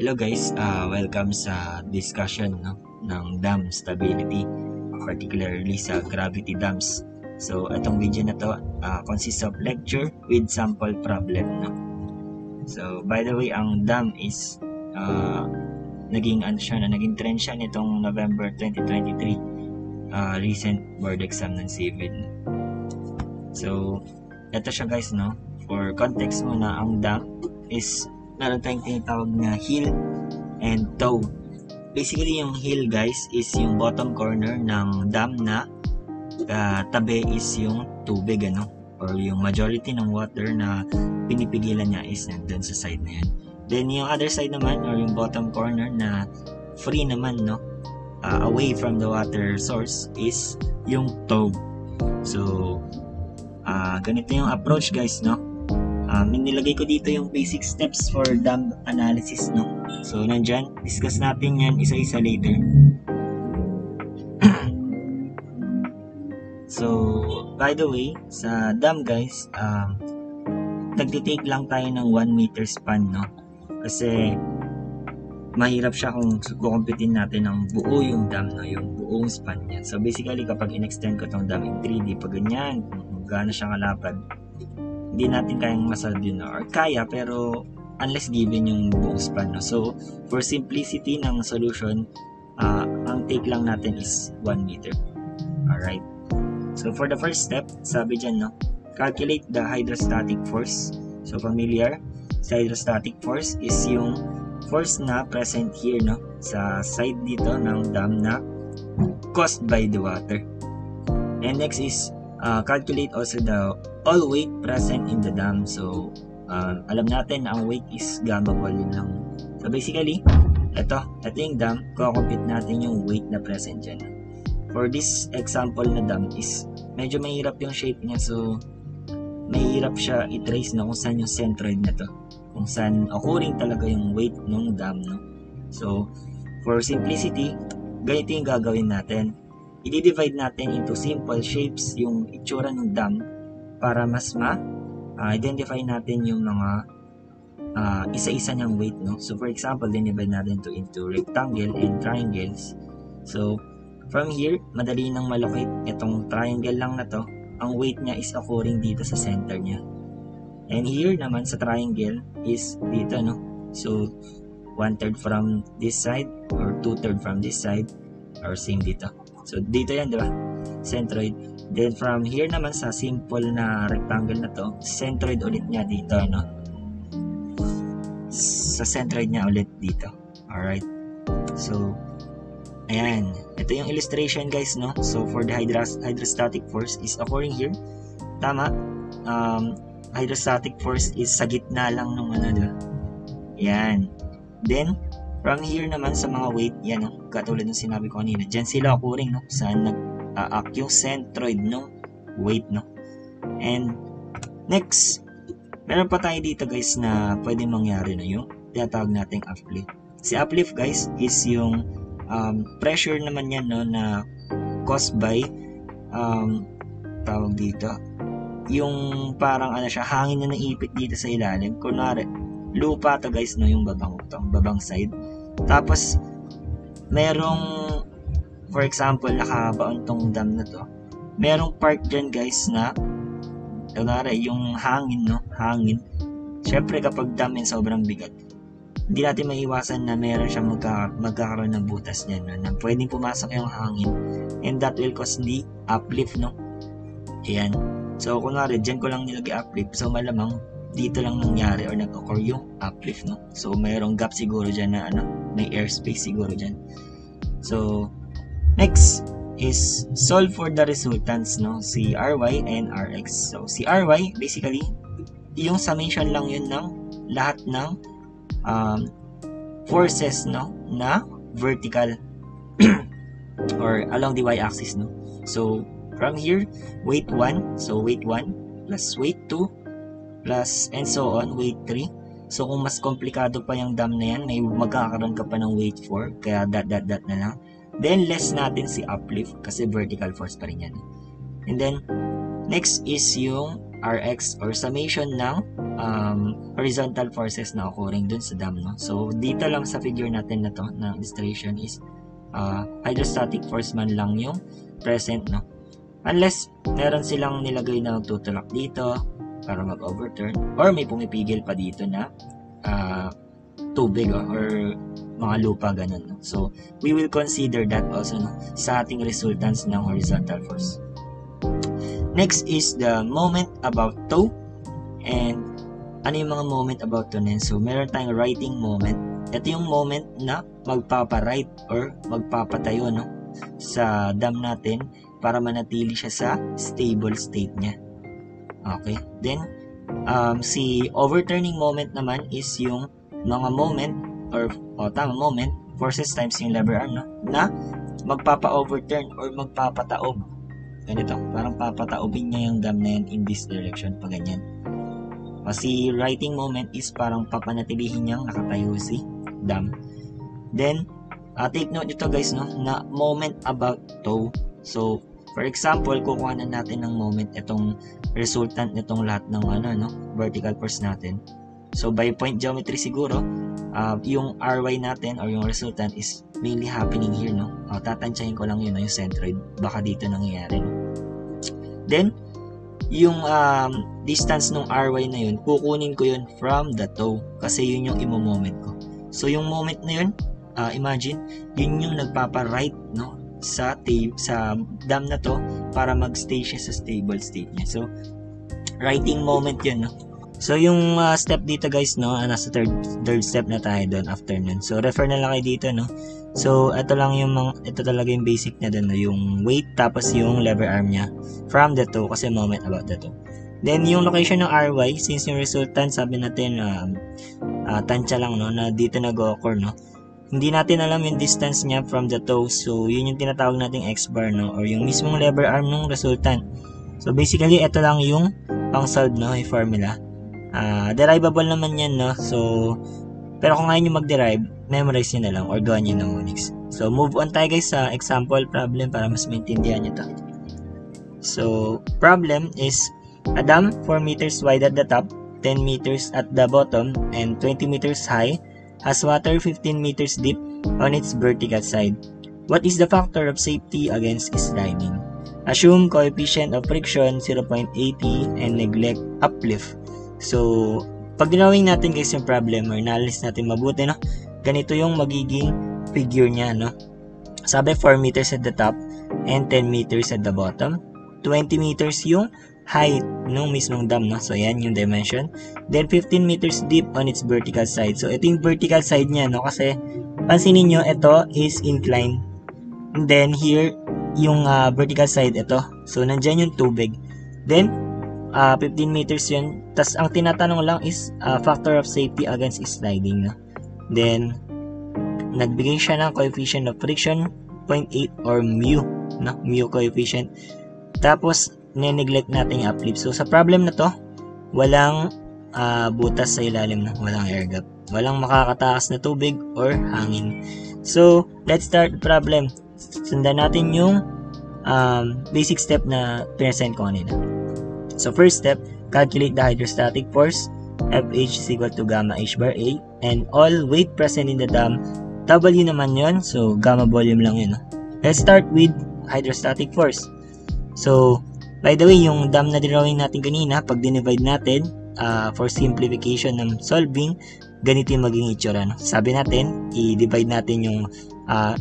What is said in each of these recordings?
Hello guys, welcome sa discussion ng dam stability, particularly sa gravity dams. So itong video na to consists of lecture with sample problem. So by the way, ang dam is naging trend siya nitong November 2023 recent board exam ng civil. So ito siya guys, for context muna, ang dam is meron tayong tinatawag na hill and toe. Basically, yung hill guys is yung bottom corner ng dam na tabi is yung tubig, or yung majority ng water na pinipigilan niya is nandun sa side na yan. Then yung other side naman, or yung bottom corner na free naman, away from the water source, is yung toe. So ganito yung approach guys, nilagay ko dito yung basic steps for dam analysis, So nandyan, discuss natin yan isa-isa later. So by the way, sa dam guys, nagtitake lang tayo ng 1 meter span, kasi mahirap siya kung kukumpitin natin ng buo yung dam, yung buong span niya. So basically, kapag in-extend ko tong dam in 3D, pag ganyan, kung gaano siya kalapad, hindi natin kayang masolve yun, or kaya pero unless given yung buong span. So for simplicity ng solution, ang take lang natin is 1 meter. Alright, so for the first step, sabi dyan, calculate the hydrostatic force. So familiar, sa hydrostatic force is yung force na present here, sa side dito ng dam na caused by the water. And next is calculate also the all weight present in the dam. So alam natin na ang weight is gamma volume lang. So basically, ito yung dam, kukumpute natin yung weight na present dyan. For this example na dam is medyo mahirap yung shape niya, so mahirap siya i-trace na kung saan yung centroid na to, kung saan occurring talaga yung weight ng dam, So for simplicity, ganito yung gagawin natin. I-divide natin into simple shapes yung itsura ng dam para mas identify natin yung mga isa-isa niyang weight, So for example, divide natin into rectangle and triangles. So from here, madali nang malocate itong triangle lang na to. Ang weight niya is occurring dito sa center niya. And here naman sa triangle is dito, So 1/3 from this side or 2/3 from this side, or same dito. So dito yan, di ba? Centroid. Then from here naman sa simple na rectangle na to, centroid ulit niya dito, Sa centroid niya ulit dito. Alright. So ayan, ito yung illustration guys, So for the hydrostatic force is occurring here. Tama. Hydrostatic force is sa gitna lang ng diba? Yan. Then from here naman sa mga weight, yan, katulad ng sinabi ko kanina, dyan sila occurring, saan nag-act yung centroid ng weight, And next, meron pa tayo dito guys na pwede mangyari, yung tinatawag nating uplift. Si uplift guys is yung pressure naman yan, na caused by tawag dito, yung parang hangin na naipit dito sa ilalim. Kunwari, lupa to guys, yung babang side. Tapos merong, for example, nakabaon tong dam na to. Merong part dyan guys na kunwari yung hangin. Syempre kapag dam yan sobrang bigat, hindi natin maiwasan na meron siyang magkakaroon ng butas niyan, na pwedeng pumasok yung hangin, and that will cause the uplift, Ayan. So kunwari dyan ko lang nilagay uplift, so malamang dito lang nangyari or nag-occur yung uplift, So mayroong gap siguro dyan na may airspace siguro dyan. So next is solve for the resultants, si Ry and Rx. So si Ry basically yung summation lang yun ng lahat ng forces, na vertical or along the y-axis, So from here, weight 1, so weight 1 plus weight 2 plus and so on, weight 3. So kung mas komplikado pa yung dam na yan, may magkakaroon ka pa ng weight 4, kaya dot na lang. Then less natin si uplift kasi vertical force pa rin yan. And then next is yung Rx or summation ng horizontal forces na occurring dun sa dam, no? So, dito lang sa figure natin na to, na illustration is hydrostatic force man lang yung present, no? Unless meron silang nilagay na magtutulak dito para mag-overturn, or may pumipigil pa dito na tubig or mga lupa, ganun, no? So, we will consider that also, no, sa ating resultants ng horizontal force. Next is the moment about tow. And ano yung mga moment about tow na yun? So, meron tayong righting moment. Ito yung moment na magpapa-right or magpapatayo, no, sa dam natin para manatili siya sa stable state niya. Okay? Then, si overturning moment naman is yung mga moment moment, forces times yung lever arm, no, na magpapa-overturn or magpapataob. Ganito, parang papataobin niya yung dam na yan in this direction, pa ganyan. Kasi righting moment is parang papanatilihin niyang nakatayo si dam. Then, take note ito guys, no, na moment about tow. So, for example, kukuha na natin ng moment itong resultant nitong lahat ng vertical force natin. So, by point geometry siguro, yung RY natin or yung resultant is mainly happening here, no? Tatansyahin ko lang yun, no, yung centroid. Baka dito nangyayari, no? Then, yung distance ng RY na yun, kukunin ko yun from the tow kasi yun yung imo-moment ko. So, yung moment na yun, imagine, yun yung nagpapa-right, no, sa dam na to para mag-stay siya sa stable state niya. So, righting moment yun, no? So, yung step dito guys, no, nasa third step na tayo doon after nun. So, refer na lang kayo dito, no. So, ito talaga yung basic na doon, no, yung weight tapos yung lever arm niya from the tow kasi moment about the tow. Then, yung location ng RY, since yung resultant, sabi natin, tansya lang, no, na dito nag-occur, no. Hindi natin alam yung distance niya from the tow. So, yun yung tinatawag nating X-bar, no, or yung mismong lever arm ng resultant. So, basically, ito lang yung pang-solve, no, yung formula. Derivable naman yan, no? So, pero kung ngayon yung mag-derive, memorize nyo na lang or gawa nyo mnemonics. So, move on tayo guys sa example problem para mas maintindihan nyo to. So, problem is a dam 4 meters wide at the top, 10 meters at the bottom, and 20 meters high has water 15 meters deep on its vertical side. What is the factor of safety against sliding? Assume coefficient of friction 0.80 and neglect uplift. So, pag ginawin natin guys yung problem or analysis natin mabuti, no, ganito yung magiging figure niya, no. Sabi 4 meters at the top and 10 meters at the bottom. 20 meters yung height ng mismong dam, no. So, yan yung dimension. Then, 15 meters deep on its vertical side. So, ito yung vertical side niya, no, kasi pansinin nyo, ito is inclined. And then, here, yung vertical side, ito. So, nandyan yung tubig. Then, 15 meters yun. Tas ang tinatanong lang is factor of safety against sliding, no? Then, nagbigay siya ng coefficient of friction 0.8 or mu, no? Mu coefficient. Tapos, neglect natin yung uplift. So, sa problem na to, walang butas sa ilalim, no? Walang air gap. Walang makakatakas na tubig or hangin. So, let's start the problem. Sundan natin yung basic step na present ko kanina. So, first step, calculate the hydrostatic force. FH is equal to gamma H bar A. And all weight present in the dam, W naman yun. So, gamma volume lang yun. No? Let's start with hydrostatic force. So, by the way, yung dam na drawing natin kanina, pag dinivide natin, for simplification ng solving, ganito yung magiging itsura. No? Sabi natin, i-divide natin yung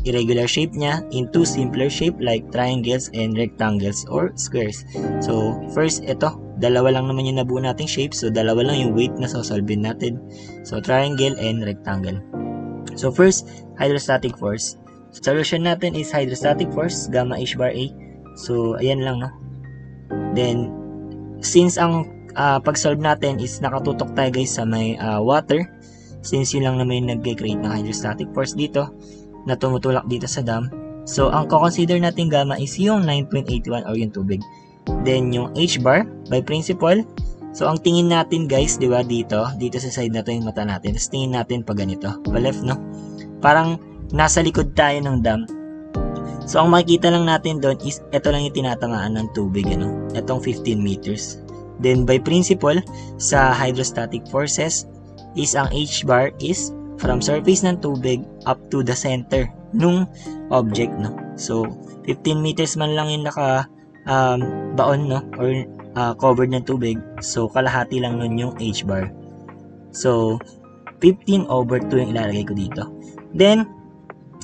irregular shape niya into simpler shape like triangles and rectangles or squares. So, first, ito, dalawa lang naman yung nabuo nating shape. So, dalawa lang yung weight na sosolvin natin. So, triangle and rectangle. So, first, hydrostatic force. Solution natin is hydrostatic force, gamma H bar A. So, ayan lang, no? Then, since ang pag-solve natin is nakatutok tayo guys sa may water, since yun lang naman yung nag-create ng hydrostatic force dito, na tumutulak dito sa dam. So, ang consider natin gamma is yung 9.81 or yung tubig. Then, yung H bar, by principle. So, ang tingin natin guys, di ba, dito sa side na to yung mata natin. Tapos tingin natin pa ganito, pa left, no? Parang nasa likod tayo ng dam. So, ang makikita lang natin doon is, ito lang yung tinatamaan ng tubig, ano? Itong 15 meters. Then by principle, sa hydrostatic forces is ang H bar is from surface ng tubig up to the center nung object, no? So 15 meters man lang yung naka baon, no, or covered ng tubig, so kalahati lang nun yung H bar. So 15 over 2 yung ilalagay ko dito. Then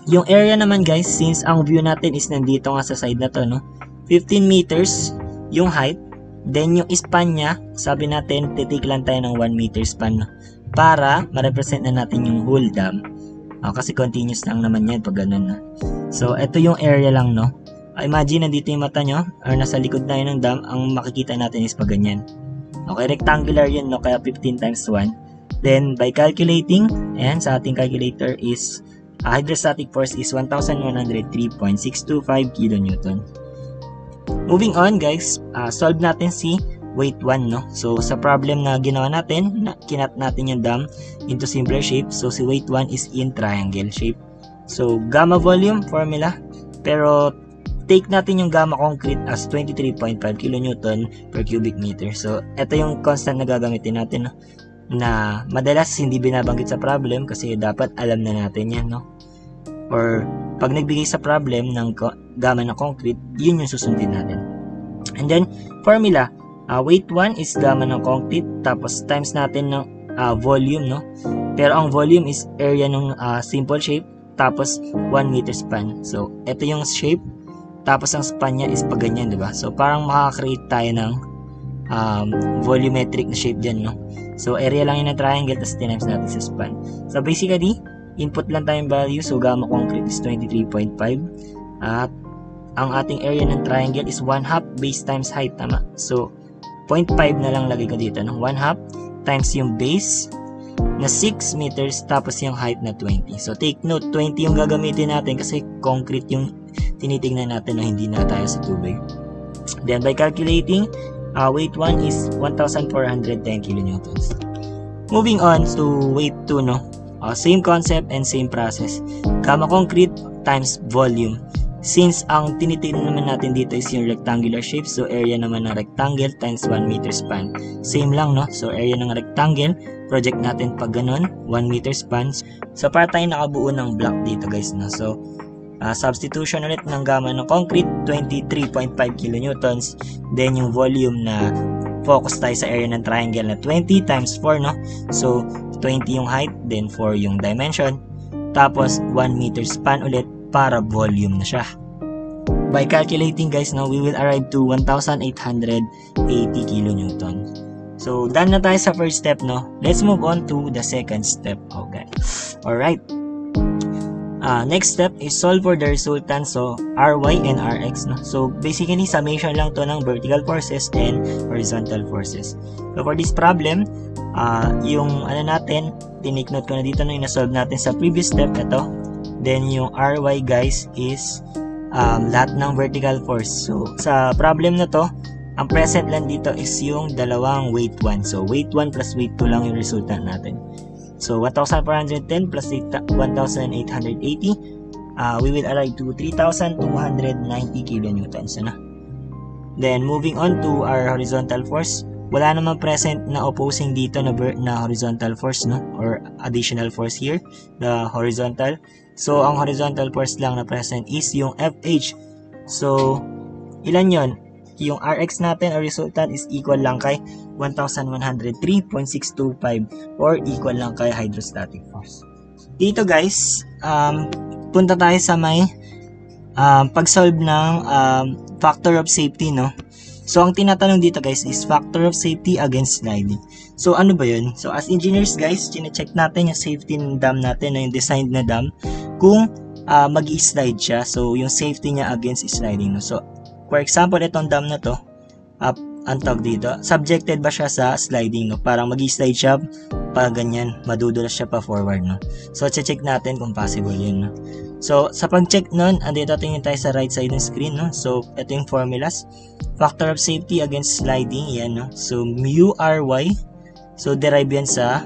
yung area naman guys, since ang view natin is nandito nga sa side na to, no, 15 meters yung height. Then yung span niya, sabi natin titik lang tayo ng 1 meter span, no, para ma-represent na natin yung whole dam. Kasi continuous lang naman yan pag ganun na. So ito yung area lang, no. Imagine nandito yung mata nyo or nasa likod na yun ng dam, ang makikita natin is pag ganyan. Okay, rectangular yun, no, kaya 15 times 1. Then by calculating, ayan sa ating calculator is hydrostatic force is 1,103.625 kilonewton. Moving on guys, solve natin si weight 1, no. So sa problem na ginawa natin, kinat natin yung dam into simpler shape. So si weight 1 is in triangle shape. So gamma volume formula, pero take natin yung gamma concrete as 23.5 kilonewton per cubic meter. So ito yung constant na gagamitin natin, no, na madalas hindi binabanggit sa problem kasi dapat alam na natin yan, no. Or pag nagbigay sa problem ng gamma ng concrete, yun yung susundin natin. And then formula, weight 1 is gamma ng concrete, tapos times natin ng volume, no. Pero ang volume is area ng simple shape, tapos 1 meter span. So ito yung shape, tapos ang span niya is pag ganyan, diba? So parang makaka-create tayo ng volumetric na shape dyan, no. So area lang yun ng triangle, tapos times natin sa span. So basically, input lang tayong value. So gamma concrete is 23.5 at ang ating area ng triangle is 1/2 base times height, tama. So 0.5 na lang lagay ko dito, no? 1/2 times yung base na 6 meters tapos yung height na 20. So take note, 20 yung gagamitin natin kasi concrete yung tinitingnan natin, na hindi na tayo sa tubig. Then by calculating, weight 1 is 1,410 kilonewtons. Moving on to weight 2, no. Same concept and same process. Gamma concrete times volume. Since ang tinitingnan naman natin dito is yung rectangular shape, so area naman ng rectangle times 1 meter span. Same lang, no? So area ng rectangle, project natin pag ganun, 1 meter span. So para tayo nakabuo ng block dito guys, no? So substitution ulit ng gamma ng concrete, 23.5 kilonewtons. Then yung volume na focus tayo sa area ng triangle na 20 times 4, no? So 20 yung height, then 4 yung dimension, tapos 1 meter span ulit para volume na siya. By calculating guys, no, we will arrive to 1,880 kilonewton. So done na tayo sa first step, no. Let's move on to the second step. Okay, alright. Next step is solve for the resultant, so Ry and Rx, no? So basically summation lang to ng vertical forces and horizontal forces. So for this problem, yung natin, tinake note ko na dito, no, yung na-solve natin sa previous step, ito. Then yung Ry guys is lahat ng vertical force. So sa problem na to, ang present lang dito is yung dalawang weight 1. So weight 1 plus weight 2 lang yung resultant natin. So 1,410 plus 1,880, we will arrive to 3,290 kilonewtons. Then moving on to our horizontal force, wala namang present na opposing dito na horizontal force, no, or additional force here, the horizontal. So ang horizontal force lang na present is yung FH. So ilan yon? Yung Rx natin or resultant is equal lang kay 1,103.625 or equal lang kay hydrostatic force. Dito guys, punta tayo sa may pag-solve ng factor of safety, no. So ang tinatanong dito guys is factor of safety against sliding. So ano ba yun? So as engineers guys, chine-check natin yung safety ng dam natin, yung designed na dam, kung mag-i-slide siya. So yung safety niya against sliding, no. So for example, itong dam na to, ang tawag dito, subjected ba siya sa sliding, no? Parang mag-i-slide siya pa ganyan, madudulas siya pa forward, no? So check natin kung possible yun, no? So sa pag-check nun, andito tingin tayo sa right side ng screen, no? So ito yung formulas. Factor of safety against sliding, yan, no? So mu Ry, so derive yan sa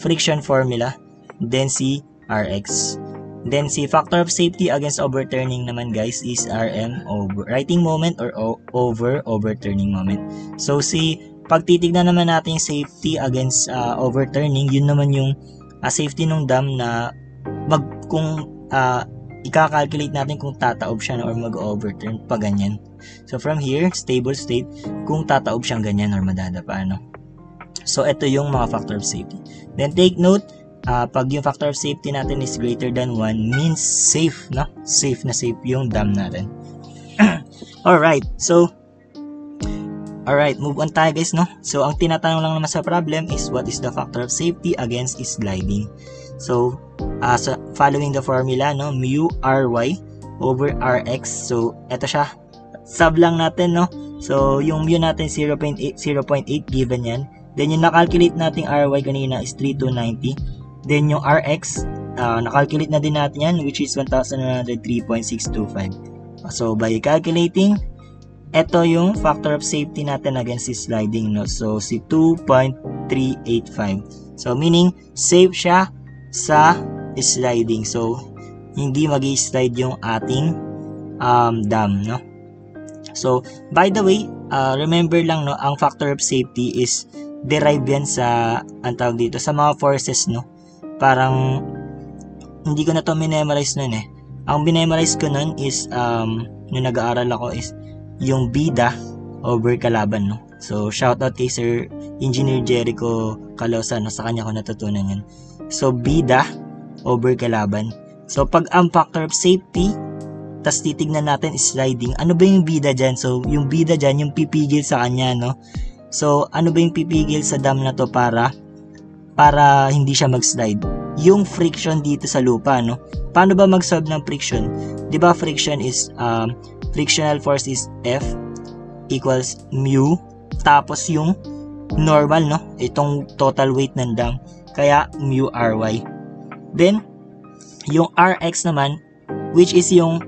friction formula, then si Rx. Then si factor of safety against overturning naman guys is Rm, over righting moment or over overturning moment. So si pag titignan naman natin yung safety against overturning, yun naman yung safety ng dam na kung ika-calculate natin kung tataob siya or mag-overturn pa ganyan. So from here, stable state, kung tataob siyang ganyan or madadapa, no? So ito yung mga factor of safety. Then take note, pag yung factor of safety natin is greater than 1 means safe, no? Safe na safe yung dam natin. Alright, move on tayo guys, no? So ang tinatanong lang naman sa problem is what is the factor of safety against sliding. So following the formula, no, mu ry over rx. So eto siya, sub lang natin, no. So yung mu natin 0.8 given yan. Then yung na-calculate nating ry kanina is 3290. Then yung rx na-calculate na din natin yan, which is 1103.625. So by calculating, eto yung factor of safety natin against sliding, no. So si 2.385. So meaning safe siya sa sliding. So hindi magi-slide yung ating dam, no. So by the way, remember lang, no, ang factor of safety is derived yan sa ang tawag dito sa mga forces, no. Parang hindi ko na to memorize nun eh. Ang binemorize ko nun is nung nag-aaral ako is yung bida over kalaban, no. So shoutout kay Sir Engineer Jericho Calosa, no, sa kanya ko natutunan yan. So bida over kalaban. So pag ang factor of safety, tas titignan natin sliding, ano ba yung bida dyan? So yung bida dyan, yung pipigil sa kanya, no. So ano ba yung pipigil sa dam na to para hindi siya mag-slide? Yung friction dito sa lupa, no. Paano ba mag-solve ng friction? 'Di ba friction is frictional force is F equals mu, tapos yung normal, no, itong total weight ng dam, kaya mu ry. Then yung rx naman, which is yung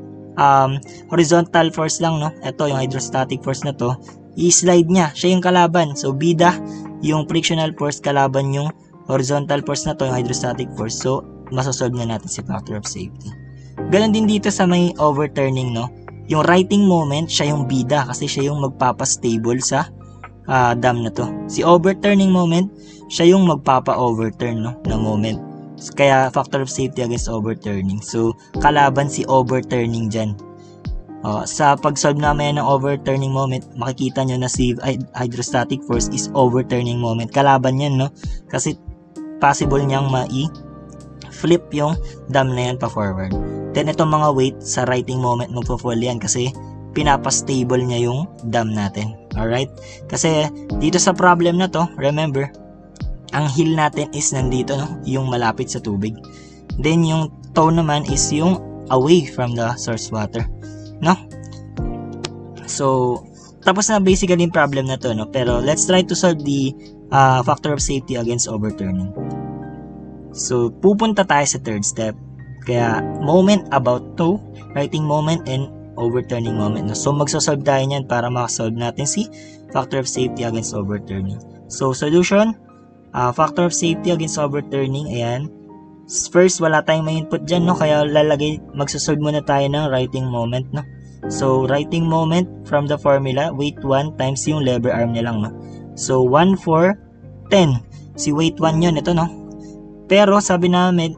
horizontal force lang, no, ito yung hydrostatic force na to, i-slide niya, siya yung kalaban. So bida yung frictional force, kalaban yung horizontal force na to, yung hydrostatic force. So masosolve na natin si factor of safety. Ganon din dito sa may overturning, no. Yung righting moment, siya yung bida kasi siya yung magpapa-stable sa dam na to. Si overturning moment, siya yung magpapa-overturn, no, na moment. Kaya factor of safety against overturning. So kalaban si overturning dyan. Sa pag-solve namin ng overturning moment, makikita nyo na si hydrostatic force is overturning moment. Kalaban yan, no? Kasi possible niyang flip yung dam na yan pa forward. Then itong mga weight sa righting moment magpo-fall yan kasi pinapa-stable niya yung dam natin. Alright? Kasi dito sa problem na to, remember, ang hill natin is nandito, no, yung malapit sa tubig. Then yung toe naman is yung away from the source water, no. So tapos na basically yung problem na to, no. Pero let's try to solve the factor of safety against overturning. So pupunta tayo sa third step. Kaya moment about toe, righting moment and overturning moment, no? So magsosolve tayo niyan para makasolve natin si factor of safety against overturning. So solution, factor of safety against overturning, ayan. First, wala tayong may input dyan, no? Kaya magsosolve muna tayo ng righting moment, no? So righting moment from the formula, weight 1 times yung lever arm niya lang, no? So 1, 4, 10. Si weight 1 yun, ito, no? Pero sabi natin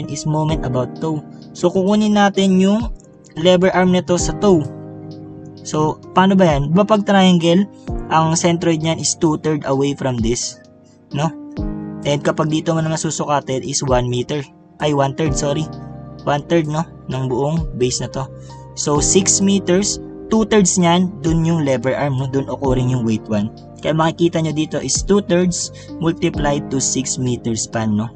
is moment about toe. So kukunin natin yung lever arm nito sa toe. So paano ba yan? Diba pag triangle, ang centroid niyan is 2/3 away from this, no? And kapag dito mo naman susukatin is 1 meter. Ay 1/3, sorry. 1/3, no, ng buong base na to. So 6 meters, 2/3 niyan dun yung lever arm, no, dun occurring yung weight 1. Kaya makikita nyo dito is 2/3 multiplied to 6 meters span, no?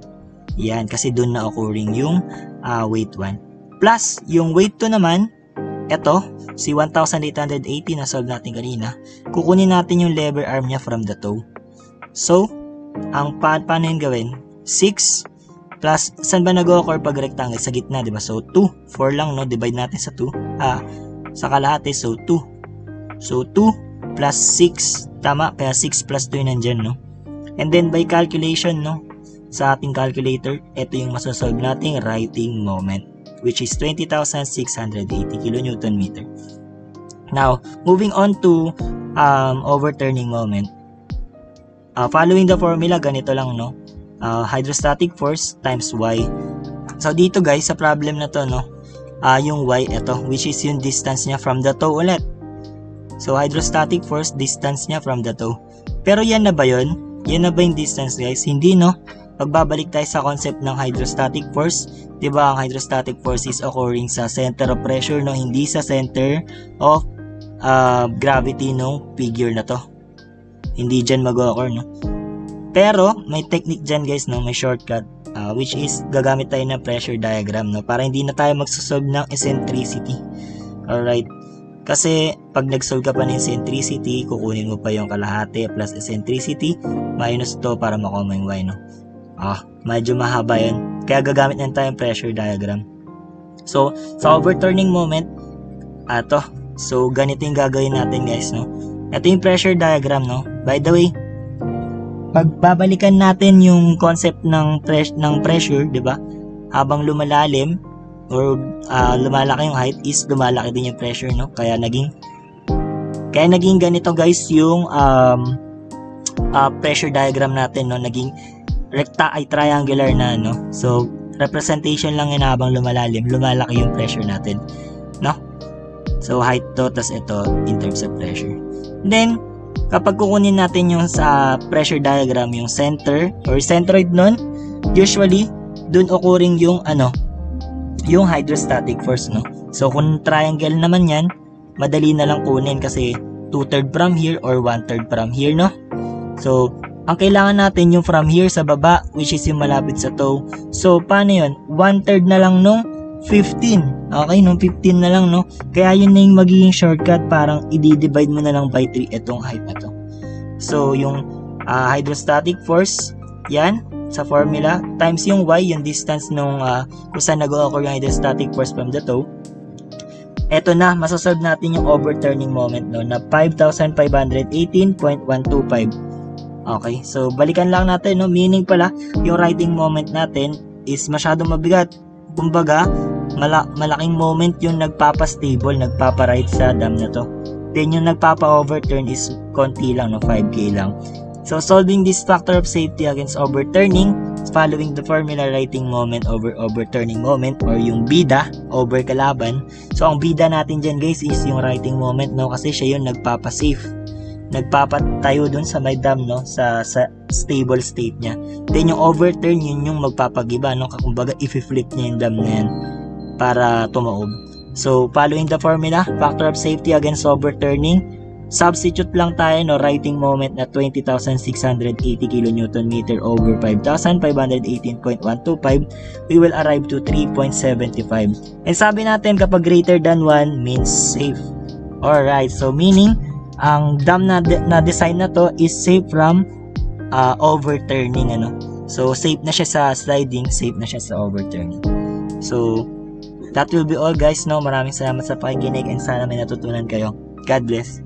Yan, kasi dun na occurring yung weight 1. Plus, yung weight 2 naman, eto, si 1,880 na solve natin kanina, kukunin natin yung lever arm niya from the toe. So, ang paano yung gawin? 6 plus, saan ba nag-occur pag rectangle? Sa gitna, diba? So, 2. 4 lang, no? Divide natin sa 2. Sa kalahati, so 2. So, 2 plus 6. Tama, kaya 6 plus 2 yun nandyan, no? And then, by calculation, no? Sa ating calculator, ito yung masasolve nating righting moment, which is 20,680 kilonewton meter. Now, moving on to overturning moment. Following the formula, ganito lang, no? Hydrostatic force times Y. So dito guys, sa problem na to, no? Yung Y, ito, which is yung distance niya from the toe ulit. So hydrostatic force, distance niya from the toe. Pero yan na ba yun? Yan na ba yung distance guys? Hindi, no? Pagbabalik tayo sa concept ng hydrostatic force, 'di ba? Ang hydrostatic force is occurring sa center of pressure, no? Hindi sa center of gravity ng figure na to. Hindi dyan mag-occur, no? Pero may technique dyan guys, no? May shortcut, which is gagamit tayo ng pressure diagram, no? Para hindi na tayo magsosolve ng eccentricity. Alright. Kasi pag nag-solve ka pa ng eccentricity, kukunin mo pa yung kalahati plus eccentricity minus to para makuha mo yung y, no? Medyo mahaba yun. Kaya gagamit na tayong pressure diagram. So, sa overturning moment, so ganito yung gagawin natin guys, no? Ito yung pressure diagram, no? By the way, pagbabalikan natin yung concept ng pressure, di ba? Habang lumalalim or lumalaki yung height is lumalaki din yung pressure, no? Kaya naging ganito guys yung pressure diagram natin, no? Naging triangular na, no? So representation lang yun, habang lumalalim, lumalaki yung pressure natin, no? So height to, tas ito in terms of pressure. Then kapag kukunin natin yung sa pressure diagram, yung center or centroid nun, usually dun occurring yung yung hydrostatic force, no? So kung triangle naman yan, madali na lang kunin kasi 2/3 from here or 1/3 from here, no? So ang kailangan natin yung from here sa baba, which is yung malapit sa toe. So paano yun? 1/3 na lang nung 15. Okay, nung 15 na lang, no? Kaya yun na yung magiging shortcut, parang i-divide mo na lang by 3 itong height na to. So yung hydrostatic force, yan, sa formula, times yung y, yung distance nung kung saan nag-occur yung hydrostatic force from the toe. Eto na, masasolve natin yung overturning moment, no, na 5,518.125. Okay, so balikan lang natin, no, meaning pala yung riding moment natin is masyadong mabigat. Kumbaga, malaking moment yung nagpapa-stable, nagpapa-ride sa dam na to. Then yung nagpapa-overturn is konti lang, no, 5K lang. So solving this factor of safety against overturning, following the formula writing moment over overturning moment, or yung bida over kalaban. So ang bida natin dyan guys is yung writing moment, no, kasi siya yung nagpapa-safe, nagpapatayo dun sa may dam, no, sa stable state niya. Then yung overturn, yun yung magpapagiba, no, kumbaga i-flip niya yung dam na yan para tumaob. So following the formula, factor of safety against overturning, substitute lang tayo, no, writing moment na 20,680 kN over 5,518.125, we will arrive to 3.75. And sabi natin kapag greater than 1 means safe. Alright, so meaning ang dam na design na to is safe from overturning, ano. So safe na siya sa sliding, safe na siya sa overturning. So that will be all guys, no. Maraming salamat sa pakikinig and sana may natutunan kayo. God bless.